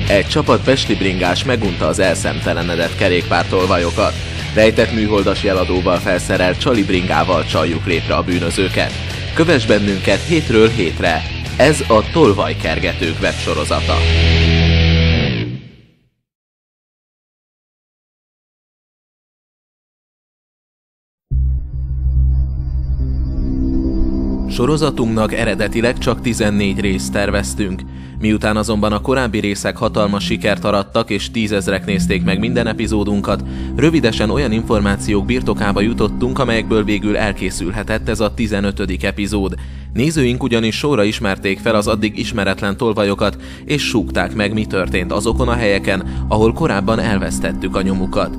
Egy csapat pesti bringás megunta az elszemtelenedett kerékpártolvajokat. Rejtett műholdas jeladóval felszerelt csali bringával csaljuk létre a bűnözőket. Kövess bennünket hétről hétre! Ez a Tolvajkergetők websorozata. Sorozatunknak eredetileg csak 14 részt terveztünk. Miután azonban a korábbi részek hatalmas sikert arattak és 10 000-ek nézték meg minden epizódunkat, rövidesen olyan információk birtokába jutottunk, amelyekből végül elkészülhetett ez a 15. epizód. Nézőink ugyanis sorra ismerték fel az addig ismeretlen tolvajokat, és súgták meg, mi történt azokon a helyeken, ahol korábban elvesztettük a nyomukat.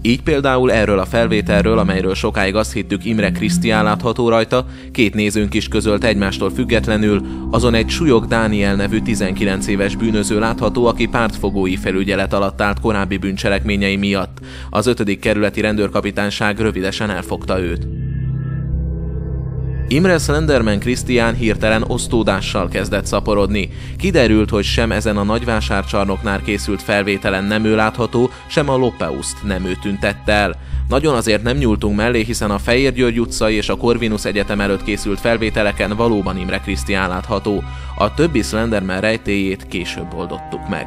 Így például erről a felvételről, amelyről sokáig azt hittük Imre Krisztián látható rajta, két nézőnk is közölt egymástól függetlenül, azon egy Súlyog Dániel nevű 19 éves bűnöző látható, aki pártfogói felügyelet alatt állt korábbi bűncselekményei miatt. Az 5. kerületi rendőrkapitányság rövidesen elfogta őt. Imre Slenderman Krisztián hirtelen osztódással kezdett szaporodni. Kiderült, hogy sem ezen a nagyvásárcsarnoknál készült felvételen nem ő látható, sem a Lopeuszt nem ő tüntette el. Nagyon azért nem nyúltunk mellé, hiszen a Fejér György utcai és a Corvinus Egyetem előtt készült felvételeken valóban Imre Krisztián látható. A többi Slenderman rejtélyét később oldottuk meg.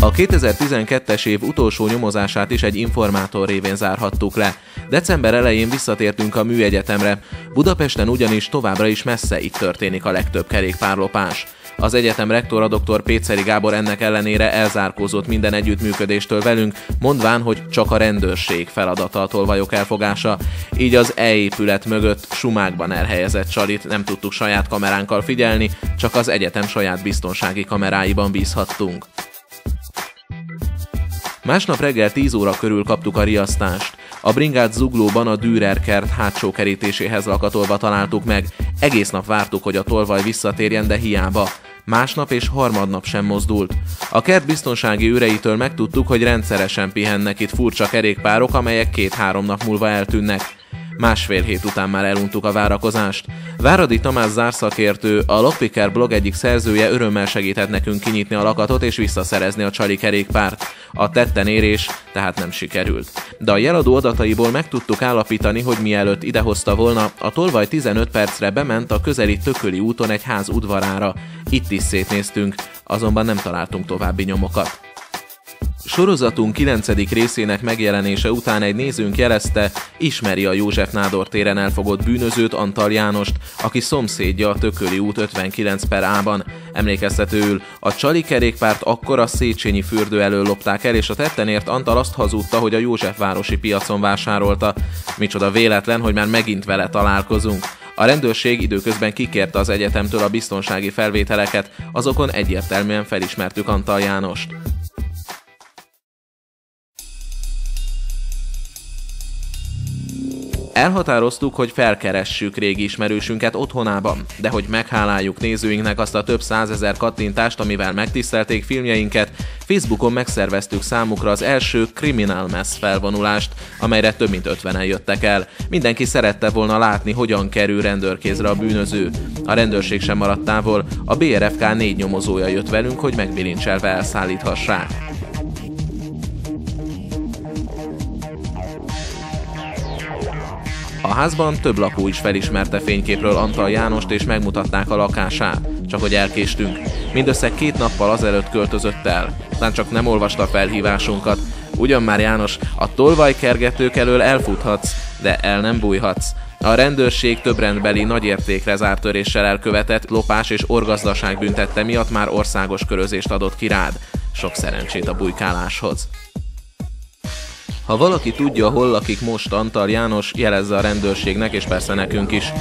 A 2012-es év utolsó nyomozását is egy informátor révén zárhattuk le. December elején visszatértünk a Műegyetemre. Budapesten ugyanis továbbra is messze itt történik a legtöbb kerékpárlopás. Az egyetem rektora dr. Péceli Gábor ennek ellenére elzárkózott minden együttműködéstől velünk, mondván, hogy csak a rendőrség feladata a tolvajok elfogása. Így az E-épület mögött sumákban elhelyezett csalit nem tudtuk saját kameránkkal figyelni, csak az egyetem saját biztonsági kameráiban bízhattunk. Másnap reggel 10 óra körül kaptuk a riasztást. A bringát Zuglóban a Dürer kert hátsó kerítéséhez lakatolva találtuk meg. Egész nap vártuk, hogy a tolvaj visszatérjen, de hiába. Másnap és harmadnap sem mozdult. A kert biztonsági őreitől megtudtuk, hogy rendszeresen pihennek itt furcsa kerékpárok, amelyek 2-3 nap múlva eltűnnek. Másfél hét után már eluntuk a várakozást. Váradi Tamás zárszakértő, a Lockpicker blog egyik szerzője örömmel segített nekünk kinyitni a lakatot és visszaszerezni a csali kerékpárt. A tetten érés tehát nem sikerült. De a jeladó adataiból meg tudtuk állapítani, hogy mielőtt idehozta volna, a tolvaj 15 percre bement a közeli Tököli úton egy ház udvarára. Itt is szétnéztünk, azonban nem találtunk további nyomokat. Sorozatunk 9. részének megjelenése után egy nézőnk jelezte, ismeri a József Nádor téren elfogott bűnözőt, Antal Jánost, aki szomszédja a Tököli út 59/A-ban. Emlékeztetőül, a csali kerékpárt akkor a Széchenyi fürdő elől lopták el, és a tettenért Antal azt hazudta, hogy a Józsefvárosi piacon vásárolta. Micsoda véletlen, hogy már megint vele találkozunk. A rendőrség időközben kikérte az egyetemtől a biztonsági felvételeket, azokon egyértelműen felismertük Antal Jánost. Elhatároztuk, hogy felkeressük régi ismerősünket otthonában, de hogy megháláljuk nézőinknek azt a több 100 000 kattintást, amivel megtisztelték filmjeinket, Facebookon megszerveztük számukra az első Criminal Mess felvonulást, amelyre több mint 50-en jöttek el. Mindenki szerette volna látni, hogyan kerül rendőrkézre a bűnöző. A rendőrség sem maradt távol, a BRFK 4 nyomozója jött velünk, hogy megbilincselve elszállíthassák. A házban több lakó is felismerte fényképről Antal Jánost és megmutatták a lakását, csak hogy elkéstünk. Mindössze 2 nappal azelőtt költözött el. Aztán csak nem olvasta a felhívásunkat. Ugyan már János, a tolvajkergetők elől elfuthatsz, de el nem bújhatsz. A rendőrség több rendbeli nagyértékre zárt töréssel elkövetett lopás és orgazdaság büntette miatt már országos körözést adott ki rád. Sok szerencsét a bujkáláshoz. Ha valaki tudja, hol lakik most Antal János, jelezze a rendőrségnek és persze nekünk is.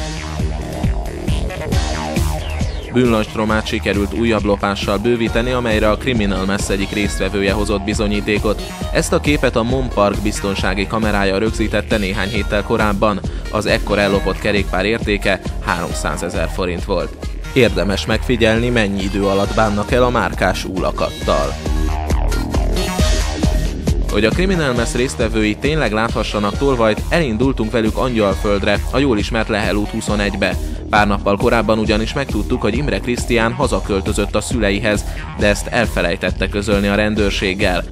Bűnlajstromát sikerült újabb lopással bővíteni, amelyre a Criminal Mess egyik résztvevője hozott bizonyítékot. Ezt a képet a Mon Park biztonsági kamerája rögzítette néhány héttel korábban. Az ekkor ellopott kerékpár értéke 300 000 forint volt. Érdemes megfigyelni, mennyi idő alatt bánnak el a márkás úlakattal. Hogy a Criminal Mess résztvevői tényleg láthassanak tolvajt, elindultunk velük Angyalföldre, a jól ismert Lehel út 21-be. Pár nappal korábban ugyanis megtudtuk, hogy Imre Krisztián hazaköltözött a szüleihez, de ezt elfelejtette közölni a rendőrséggel.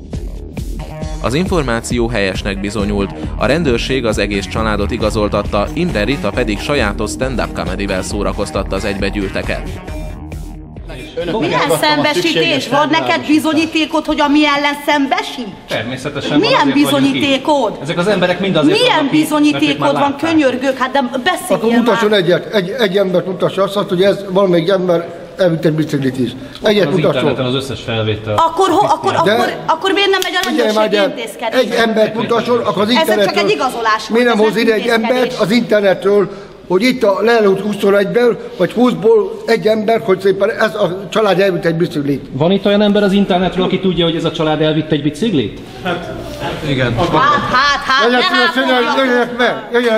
Az információ helyesnek bizonyult, a rendőrség az egész családot igazoltatta, Imre Rita pedig sajátos stand-up comedyvel szórakoztatta az egybegyűlteket. Milyen szembesítés? Van neked bizonyítékod, hogy a mi ellen szembesít? Természetesen. Milyen bizonyítékod? Ezek az emberek mind azért milyen vannak, bizonyítékod van, könyörgök? Hát de beszéljél akkor mutasson egy embert mutasson azt, hogy ez valamelyik ember elvitt egy biciklit is. Egyet mutasson. Az interneten az összes felvétel. Akkor miért nem megy a rendőrség intézkedés? Egy embert mutasson, akkor az internetről. Ez csak egy igazolás. Miért nem hoz ide egy embert az internetről, hogy itt a Lehel út 21-ből, vagy 20-ból egy ember, hogy szépen ez a család elvitt egy biciklit. Van itt olyan ember az internetről, aki tudja, hogy ez a család elvitt egy biciklit? Hát, igen. Hát,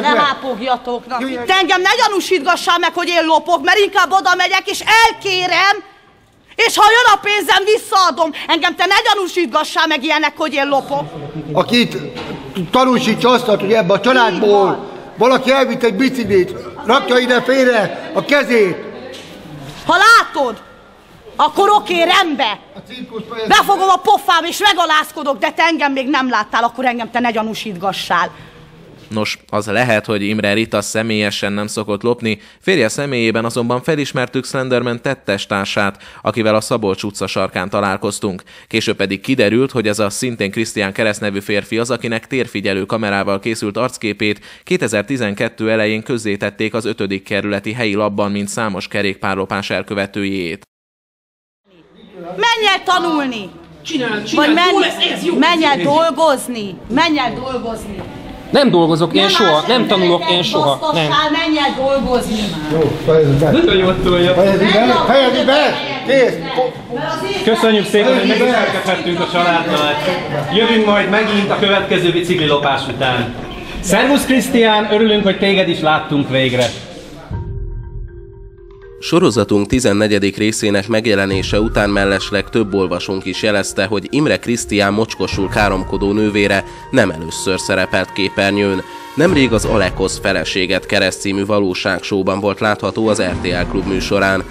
ne hápogjatok. Te engem ne gyanúsítgassál meg, hogy én lopok, mert inkább oda megyek és elkérem, és ha jön a pénzem, visszaadom. Engem te ne gyanúsítgassál meg ilyenek, hogy én lopok. Akit tanúsítsa azt, hogy ebben a családból valaki elvitt egy biciklit, rakja ide félre a kezét. Ha látod, akkor oké, rendben. Befogom a pofám és megalázkodok, de te engem még nem láttál, akkor engem te ne gyanúsítgassál. Nos, az lehet, hogy Imre Rita személyesen nem szokott lopni, férje személyében azonban felismertük Slenderman tettestársát, akivel a Szabolcs utca sarkán találkoztunk. Később pedig kiderült, hogy ez a szintén Krisztián Kereszt nevű férfi az, akinek térfigyelő kamerával készült arcképét 2012 elején közzétették az 5. kerületi helyi labban, mint számos kerékpárlopás elkövetőjét. Menj el tanulni! Vagy menj el dolgozni! Menj el dolgozni! Nem dolgozok én soha, nem tanulok én soha. Nem. Menj el dolgozni! Jó, fejezd be! Nagyon jól tudja. Fejezd be! Kész! Köszönjük szépen, hogy megismerkedhettünk a családdal. Jövünk majd megint a következő biciklilopás után. Szervusz Krisztián, örülünk, hogy téged is láttunk végre. Sorozatunk 14. részének megjelenése után mellesleg több olvasónk is jelezte, hogy Imre Krisztián mocskosul káromkodó nővére nem először szerepelt képernyőn. Nemrég az Alekosz feleséget Kereszt című valóságsóban volt látható az RTL Klub műsorán.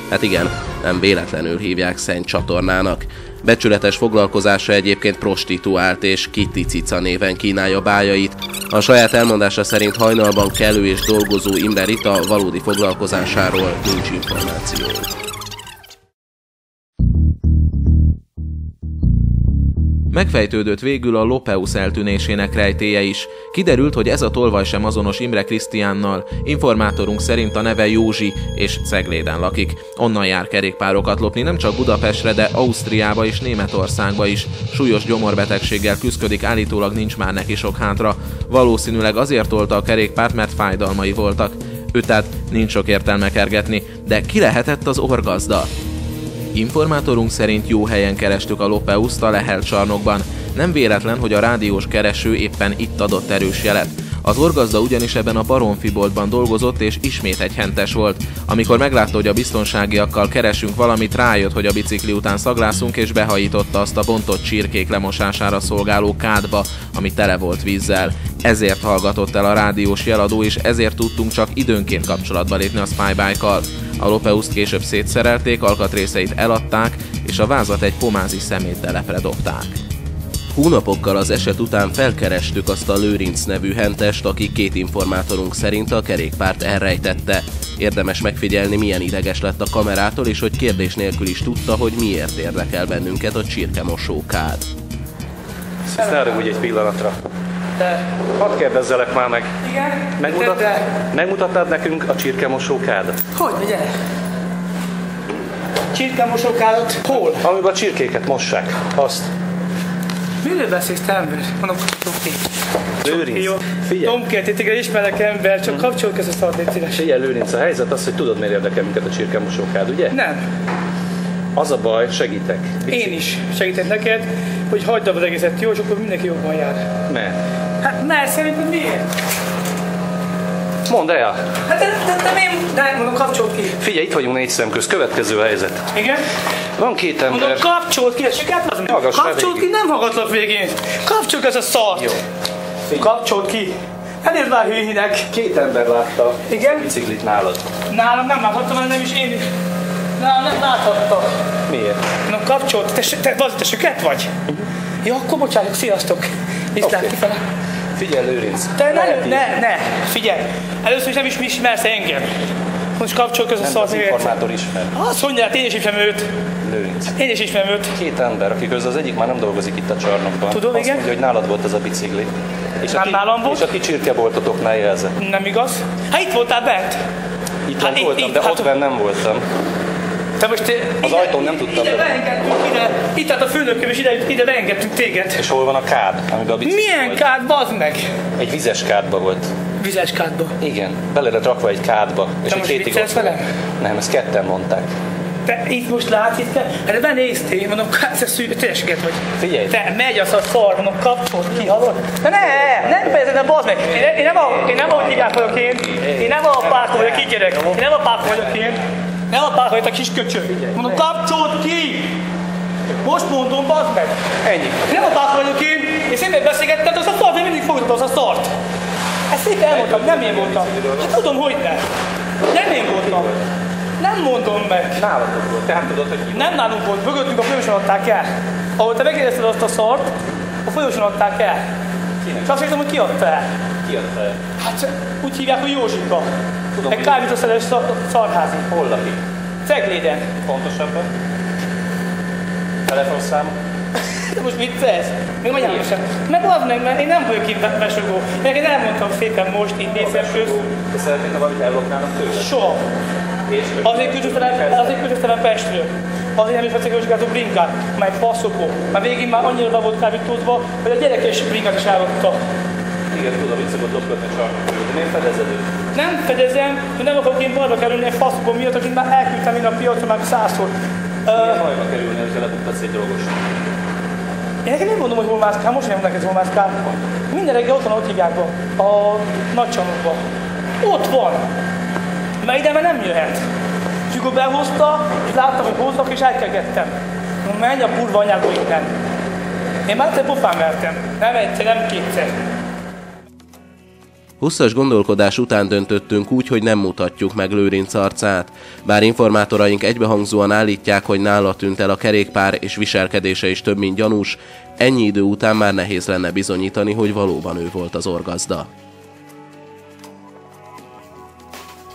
Hát igen, nem véletlenül hívják Szent csatornának. Becsületes foglalkozása egyébként prostituált és Kitty Cica néven kínálja bájait. A saját elmondása szerint hajnalban kelő és dolgozó Imre Rita valódi foglalkozásáról nincs információ. Megfejtődött végül a Lopeusz eltűnésének rejtélye is. Kiderült, hogy ez a tolvaj sem azonos Imre Krisztiánnal. Informátorunk szerint a neve Józsi, és Cegléden lakik. Onnan jár kerékpárokat lopni nem csak Budapestre, de Ausztriába és Németországba is. Súlyos gyomorbetegséggel küszködik, állítólag nincs már neki sok hátra. Valószínűleg azért tolta a kerékpárt, mert fájdalmai voltak. Őt tehát nincs sok értelme kergetni, de ki lehetett az orgazda? Informátorunk szerint jó helyen kerestük a Lopeuszt, a Lehel csarnokban. Nem véletlen, hogy a rádiós kereső éppen itt adott erős jelet. Az orgazda ugyanis ebben a Baromfi boltban dolgozott, és ismét egy hentes volt. Amikor meglátta, hogy a biztonságiakkal keresünk valamit, rájött, hogy a bicikli után szaglászunk, és behajította azt a bontott csirkék lemosására szolgáló kádba, ami tele volt vízzel. Ezért hallgatott el a rádiós jeladó, és ezért tudtunk csak időnként kapcsolatba lépni a Spybike-kal. A Lopeuszt később szétszerelték, alkatrészeit eladták, és a vázat egy pomázi szeméttelepre dobták. Hónapokkal az eset után felkerestük azt a Lőrinc nevű hentest, aki két informátorunk szerint a kerékpárt elrejtette. Érdemes megfigyelni, milyen ideges lett a kamerától, és hogy kérdés nélkül is tudta, hogy miért érdekel bennünket a csirkemosókád. Ezt ne haragudj egy pillanatra. Hadd kérdezzelek már meg. Igen? Megmutattad nekünk a csirkemosókádat? Hogy, ugye? Csirkemosókádat? Hol? Amiben a csirkéket mossák. Azt. Miről beszélsz, te ember? Mondom, oké. Lőrinc, figyelj. Tomkert, itt ismerek ember, csak kapcsolj között szart, légy szíves. Figyelj, Lőrinc, a helyzet az, hogy tudod, miért érdekel minket a csirkemosókád, ugye? Nem. Az a baj, segítek. Én is segítek neked, hogy hagyd az egészet, jó, és akkor mindenki jobban jár. Mert? Hát mert szerinted miért? Mondd el! Hát de én... De mondom, kapcsolt ki. Figyelj, itt vagyunk 4 szem közt, következő helyzet. Igen? Van 2 ember. Mondom, kapcsolt ki, kapcsolt ki, nem hallgatlak végén. Kapcsolt ez a szart. Jó. Kapcsolt ki. Elérd már hőhinek. 2 ember látta Igen? a biciklit nálad. Nálam nem láthattam, nem is én. Nálam nem láthattam. Miért? Na kapcsolt, te süket vagy? Jó, akkor bocsánat, sziasztok. Viszlát kifele. Figyelj, Lőrinc. Te ne, figyelj. Először is nem is ismersz engem. Most kapcsol között Nem, az informátor ismer. Azt mondja, hát én is ismerem őt. Lőrinc. Én is ismerem őt. 2 ember, akik közül az egyik már nem dolgozik itt a csarnokban. Tudom, azt igen. mondja, hogy nálad volt ez a bicikli. És Nem nálam volt? És a ti csirkeboltotoknál jelzett. Nem igaz? Hát itt voltál bent. Itt hát voltam, de ott benn nem voltam. Te most az ajtón nem tudtam ide beengedtünk, itt állt a főnököm, és ide beengedtünk téged. És hol van a kád, amiben a bicikli Milyen volt? kád, bazd meg? Egy vizes kádba volt. Vizes kádba? Igen, bele lett rakva egy kádba. És most viccelsz velem? Nem, ezt 2-en mondták. Te itt most látsz, itt erre benéztél, mondom, tényleg vagy. Figyelj! Te megy az a szar, mondom, kapcsolt ki, hallod? De nem fejezed, de bazd meg! Én nem ahogy hívják vagyok én. Én nem a párka vagyok, így gyerek. Én nem a párka vagyok én. Nem a párka vagyok, a kis köcsög. Mondom, kapcsolt ki! Most mondom, bazd meg! Ennyi. Nem a párka vagyok én. Én szépen beszélgettem, de az a szart, én mindig fogod az a szart. Ezt szépen elmondtam, nem én voltam. Hát tudom, hogy ne. Nem én voltam. Nem mondom meg. Nálatok volt, tehát tudod, hogy Nem nálunk volt, mögöttünk a folyosón adták el. Ahol te megkérdezted azt a szart, a folyosón adták el. Kinek? És azt hittem, hogy ki adta el. Ki adta el? Hát úgy hívják, hogy Józsika. Tudom, Egy hogy- kábítószeres szarházi. Hol lakik? Cegléden. Pontosabban? Telefonszám? De most viccelsz? Még magyarul sem. Meg az meg, mert én nem vagyok itt besugó. Én elmondtam szépen most, itt nézősöz. Te szeretnél, ha valamit ellopnának tőle? Soha. És Azért küldöztem Pestről. Azért nem is vettek a brinkát, meg faszokó. Már végén már annyira be volt kábítózva, hogy a gyerekes brinkát is ellotta. igen, tudom, itt szokott dobkodni a csarnokról, de miért fedezed őt? Nem fedezem, hogy nem akarok én bajba kerülni egy faszokó miatt, akit már elküldtem én a piacra már 100-szor. Milyen bajba kerülne, hogyha lebuktatsz egy drogos? Én nekem nem mondom, hogy hol mászkál, most nem neked hol mászkál. Minden reggel ott van, ott hívják be, a Nagycsanokba. Ott van. Mert ide már nem jöhet. És akkor behozta, és láttam, hogy hoznak, és elkegettem. Menj a kurva anyába innen. Én már egyszer pofán vertem. Nem egyszer, nem kétszer. Hosszas gondolkodás után döntöttünk úgy, hogy nem mutatjuk meg Lőrinc arcát. Bár informátoraink egybehangzóan állítják, hogy nála tűnt el a kerékpár és viselkedése is több mint gyanús, ennyi idő után már nehéz lenne bizonyítani, hogy valóban ő volt az orgazda.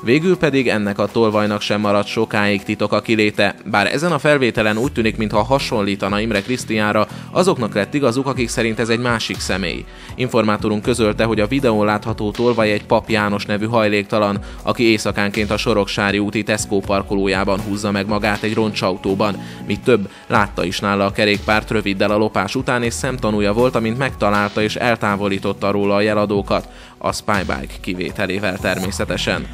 Végül pedig ennek a tolvajnak sem maradt sokáig titok a kiléte, bár ezen a felvételen úgy tűnik, mintha hasonlítana Imre Krisztiánra, azoknak lett igazuk, akik szerint ez egy másik személy. Informátorunk közölte, hogy a videón látható tolvaj egy Pap János nevű hajléktalan, aki éjszakánként a Soroksári úti Tesco parkolójában húzza meg magát egy roncsautóban. Mi több, látta is nála a kerékpárt röviddel a lopás után, és szemtanúja volt, amint megtalálta és eltávolította róla a jeladókat, a Spybike kivételével természetesen.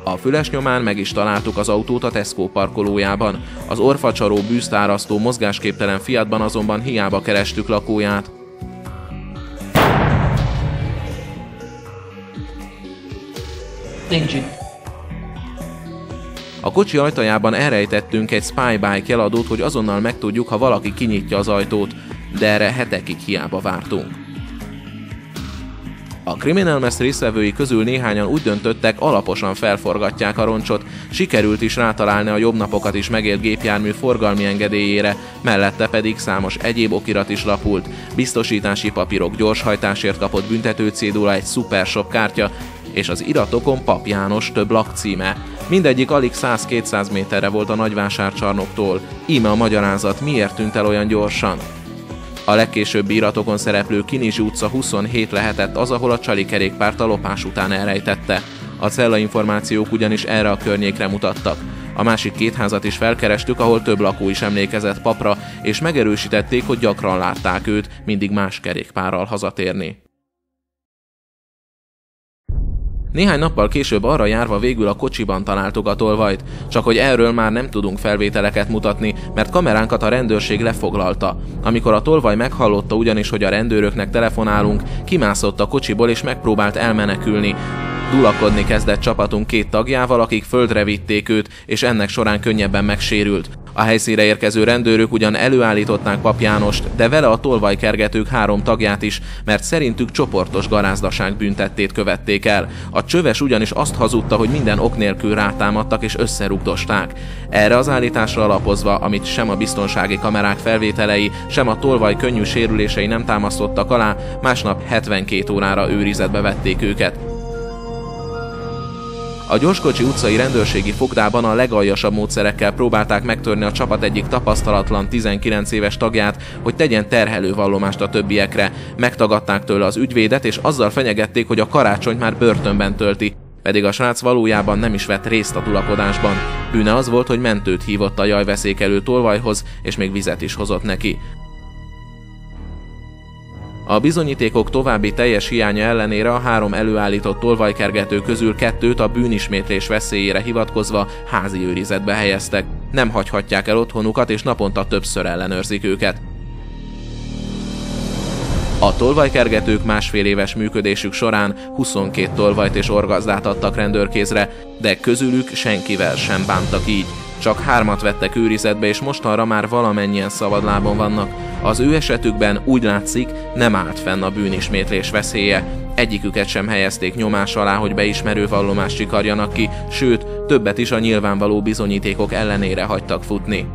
A füles nyomán meg is találtuk az autót a Tesco parkolójában. Az orfacsaró bűztárasztó mozgásképtelen Fiatban azonban hiába kerestük lakóját. Nincs itt. A kocsi ajtajában elrejtettünk egy Spybike jeladót, hogy azonnal megtudjuk, ha valaki kinyitja az ajtót, de erre hetekig hiába vártunk. A Criminal Minds résztvevői közül néhányan úgy döntöttek, alaposan felforgatják a roncsot, sikerült is rátalálni a jobb napokat is megélt gépjármű forgalmi engedélyére, mellette pedig számos egyéb okirat is lapult, biztosítási papírok, gyorshajtásért kapott büntetőcédula, egy Supershop kártya, és az iratokon Pap János több lakcíme. Mindegyik alig 100-200 méterre volt a nagyvásárcsarnoktól. Íme a magyarázat, miért tűnt el olyan gyorsan. A legkésőbbi iratokon szereplő Kinizsi utca 27 lehetett az, ahol a csali kerékpárt a lopás után elrejtette. A cellainformációk ugyanis erre a környékre mutattak. A másik két házat is felkerestük, ahol több lakó is emlékezett Papra, és megerősítették, hogy gyakran látták őt, mindig más kerékpárral hazatérni. Néhány nappal később arra járva végül a kocsiban találtuk a tolvajt, csak hogy erről már nem tudunk felvételeket mutatni, mert kameránkat a rendőrség lefoglalta. Amikor a tolvaj meghallotta ugyanis, hogy a rendőröknek telefonálunk, kimászott a kocsiból és megpróbált elmenekülni. Dulakodni kezdett csapatunk 2 tagjával, akik földre vitték őt, és ennek során könnyebben megsérült. A helyszínre érkező rendőrök ugyan előállították Pap Jánost, de vele a tolvajkergetők 3 tagját is, mert szerintük csoportos garázdaság bűntettét követték el. A csöves ugyanis azt hazudta, hogy minden ok nélkül rátámadtak és összerugdosták. Erre az állításra alapozva, amit sem a biztonsági kamerák felvételei, sem a tolvaj könnyű sérülései nem támasztottak alá, másnap 72 órára őrizetbe vették őket. A Gyorskocsi utcai rendőrségi fogdában a legaljasabb módszerekkel próbálták megtörni a csapat egyik tapasztalatlan 19 éves tagját, hogy tegyen terhelő vallomást a többiekre. Megtagadták tőle az ügyvédet, és azzal fenyegették, hogy a karácsonyt már börtönben tölti, pedig a srác valójában nem is vett részt a tulakodásban. Bűne az volt, hogy mentőt hívott a jajveszékelő tolvajhoz, és még vizet is hozott neki. A bizonyítékok további teljes hiánya ellenére a 3 előállított tolvajkergető közül 2-t a bűnismétlés veszélyére hivatkozva házi őrizetbe helyeztek. Nem hagyhatják el otthonukat, és naponta többször ellenőrzik őket. A tolvajkergetők 1,5 éves működésük során 22 tolvajt és orgazdát adtak rendőrkézre, de közülük senkivel sem bántak így. Csak 3-at vettek őrizetbe, és mostanra már valamennyien szabadlábon vannak. Az ő esetükben úgy látszik, nem állt fenn a bűnismétlés veszélye. Egyiküket sem helyezték nyomás alá, hogy beismerő vallomást csikarjanak ki, sőt, többet is a nyilvánvaló bizonyítékok ellenére hagytak futni.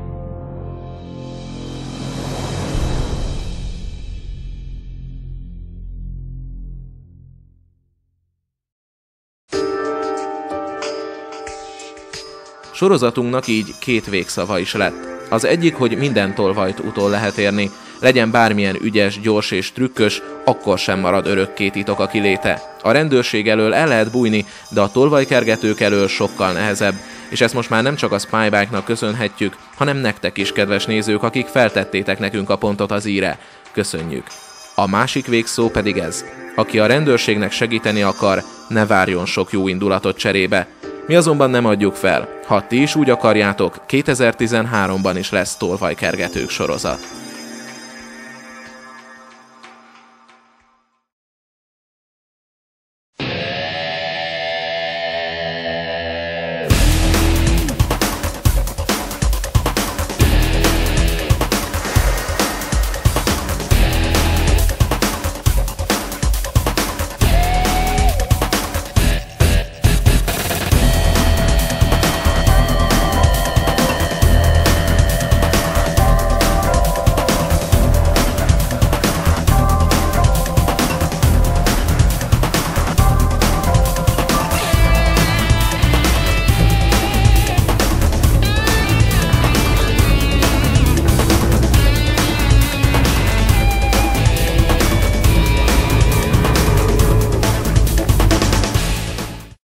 Sorozatunknak így 2 végszava is lett. Az egyik, hogy minden tolvajt utol lehet érni. Legyen bármilyen ügyes, gyors és trükkös, akkor sem marad örökké titok a kiléte. A rendőrség elől el lehet bújni, de a tolvajkergetők elől sokkal nehezebb. És ezt most már nem csak a Spybike-nak köszönhetjük, hanem nektek is, kedves nézők, akik feltettétek nekünk a pontot az i-re. Köszönjük. A másik végszó pedig ez. Aki a rendőrségnek segíteni akar, ne várjon sok jó indulatot cserébe. Mi azonban nem adjuk fel. Ha ti is úgy akarjátok, 2013-ban is lesz tolvajkergetők sorozat.